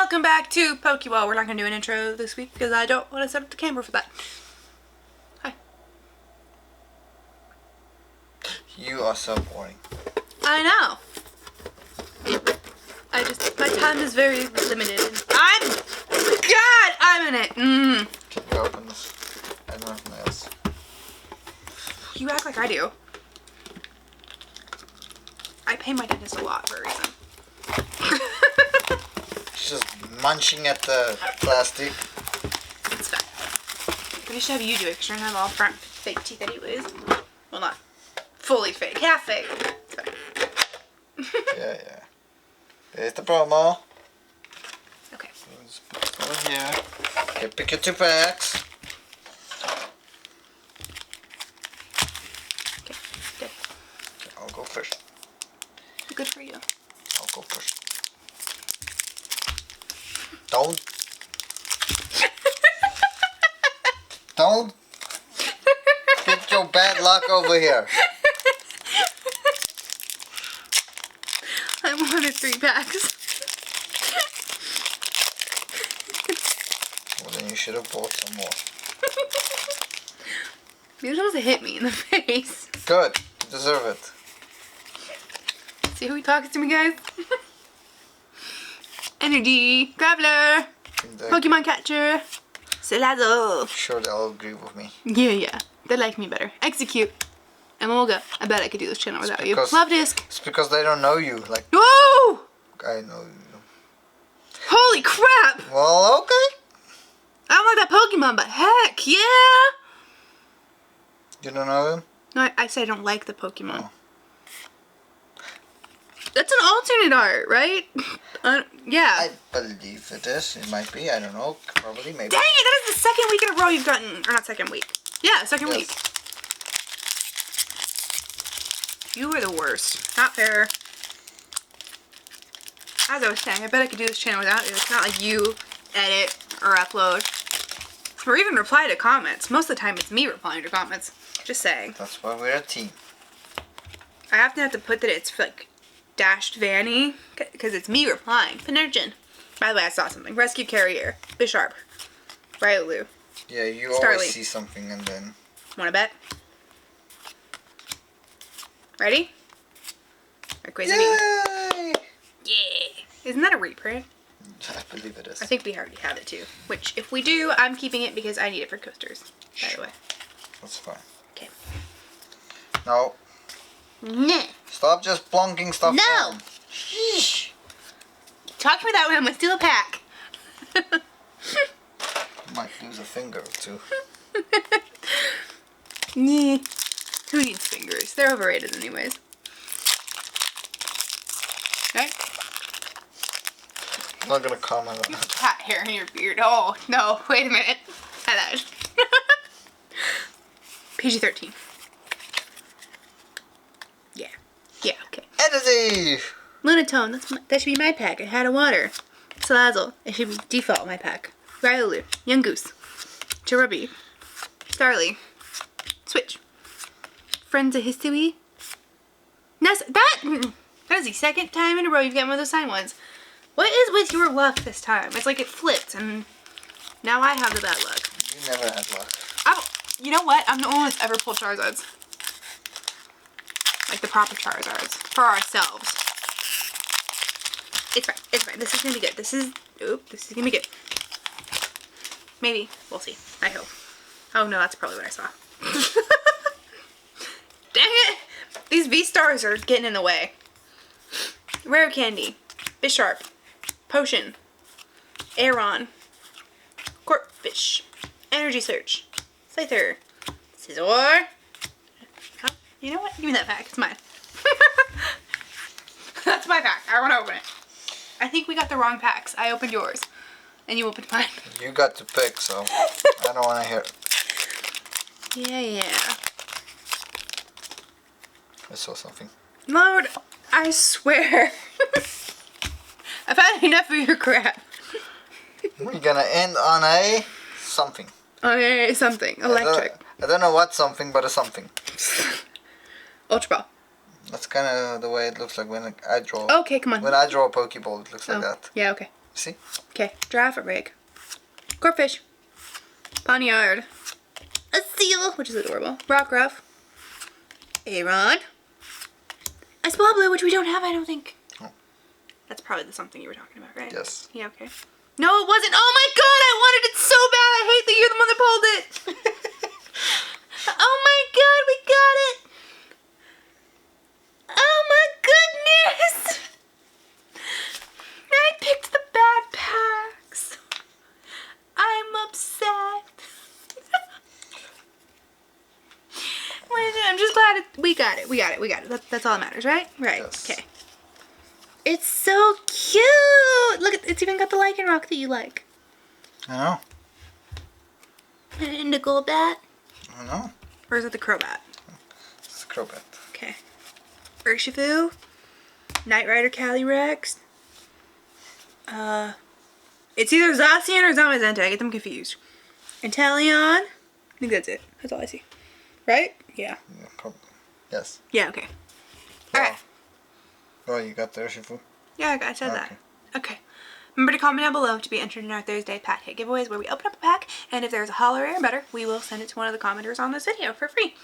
welcome back to PokeWall. We're not going to do an intro this week because I don't want to set up the camera for that. Hi. You are so boring. I know. My time is very limited. I'm in it. Can you open this? I don't have nails. You act like I do. I pay my dentist a lot for a reason. She's just munching at the plastic. It's fine. I should have you do it because you're going to have all front fake teeth anyways. Well, not fully fake. Half fake. It's fine. Yeah. There's the promo. Okay. Let's put this over here. Okay, pick your 2 packs. Okay, good. Okay, I'll go first. Good for you. I'll go first. Don't put your bad luck over here. I wanted 3 packs. Well, then you should have bought some more. You're supposed to hit me in the face. Good. You deserve it. See who he talks to me, guys? Energy, Graveler, Pokemon Catcher, Salazzle. Sure, they'll agree with me. Yeah. They like me better. Execute. Emolga. I bet I could do this channel without you. because- Love Disc. It's because they don't know you. Like, Whoa! I know you. Holy crap! Well, okay. I don't like that Pokemon, but heck, yeah! You don't know him? No, I said I don't like the Pokemon. Oh. That's an alternate art, right? Yeah. I believe it is. It might be. I don't know. Probably, maybe. Dang it, that is the second week in a row you've gotten... Or not second week. Yeah, second week. You were the worst. Not fair. As I was saying, I bet I could do this channel without you. It's not like you edit or upload. Or even reply to comments. Most of the time it's me replying to comments. Just saying. That's why we're a team. I often have to put that it's like dashed Vanni because it's me replying. Penergen. By the way, I saw something. Rescue Carrier. Bisharp. Riolu. Yeah, you Starly. always see something and then... Wanna bet? Ready? Or Quizzy? Yay! Yeah. Isn't that a reprint? I believe it is. I think we already have it too. Which, if we do, I'm keeping it because I need it for coasters. By the way. That's fine. Okay. No. No. Stop just plonking stuff No. down. Sheesh. Talk to me that way, I'm gonna steal a pack. Might lose a finger or 2. Yeah. Who needs fingers? They're overrated anyways. Right? I'm not gonna comment on You have that. cat hair in your beard. Oh, no. Wait a minute. I lied. PG-13. Yeah. Yeah, okay. Energy! Lunatone. That should be my pack. I had a water. Salazzle. It should be default my pack. Riolu. Young Goose. Cherubi. Starly. Switch. Friends of Hisui. That is the second time in a row you've gotten one of those signed ones. What is with your luck this time? It's like it flipped and now I have the bad luck. You never had luck. You know what? I'm the only one that's ever pulled Charizards. Like the proper Charizards. For ourselves. It's fine. It's fine. This is gonna be good. This is gonna be good. Maybe. We'll see. I hope. Oh no, that's probably what I saw. Dang it! These V-Stars are getting in the way. Rare Candy. Bisharp. Potion. Aeron. Corphish. Energy Search. Scyther. Scizor. Oh, you know what? Give me that pack. It's mine. That's my pack. I want to open it. I think we got the wrong packs. I opened yours. And you opened mine. You got to pick, so I don't want to hear it. Yeah. I saw something. Lord, I swear. I've had enough of your crap. We're gonna end on a something. Okay, something. Electric. I don't know what something, but a something. Ultra Ball. That's kind of the way it looks like when I draw. Okay, come on. When I draw a Pokeball, it looks like that. Yeah, okay. See? Okay, giraffe or rig. Corpfish. Poniard. A seal, which is adorable. Rockruff. Aeron. A Swablu, which we don't have, I don't think. Oh. That's probably the something you were talking about, right? Yes. Yeah, okay. No, it wasn't. Oh my god, I wanted it so bad. I hate that you're the one that pulled it. Oh my god, we got it. Oh my goodness. I picked the bad packs. I'm upset. I'm just glad we got it. We got it. That's all that matters, right? Right. Yes. Okay. It's so cute. Look, it's even got the lichen rock that you like. I know. An indigo bat. I know. Or is it the crobat? It's a Crobat. Okay. Urshifu. Knight Rider Calyrex. It's either Zacian or Zamazenta. I get them confused. Inteleon. I think that's it. That's all I see. Right? Yeah. Yeah, probably. Yes. Yeah, okay. Wow. Alright. Oh, you got the Urshifu? Yeah, I said Okay. that. Okay. Remember to comment down below to be entered in our Thursday pack hit giveaways where we open up a pack, and if there's a holo rare or better, we will send it to one of the commenters on this video for free.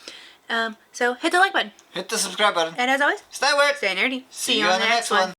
So hit the like button. Hit the subscribe button. And as always, Stay weird. stay nerdy. See you on the next one.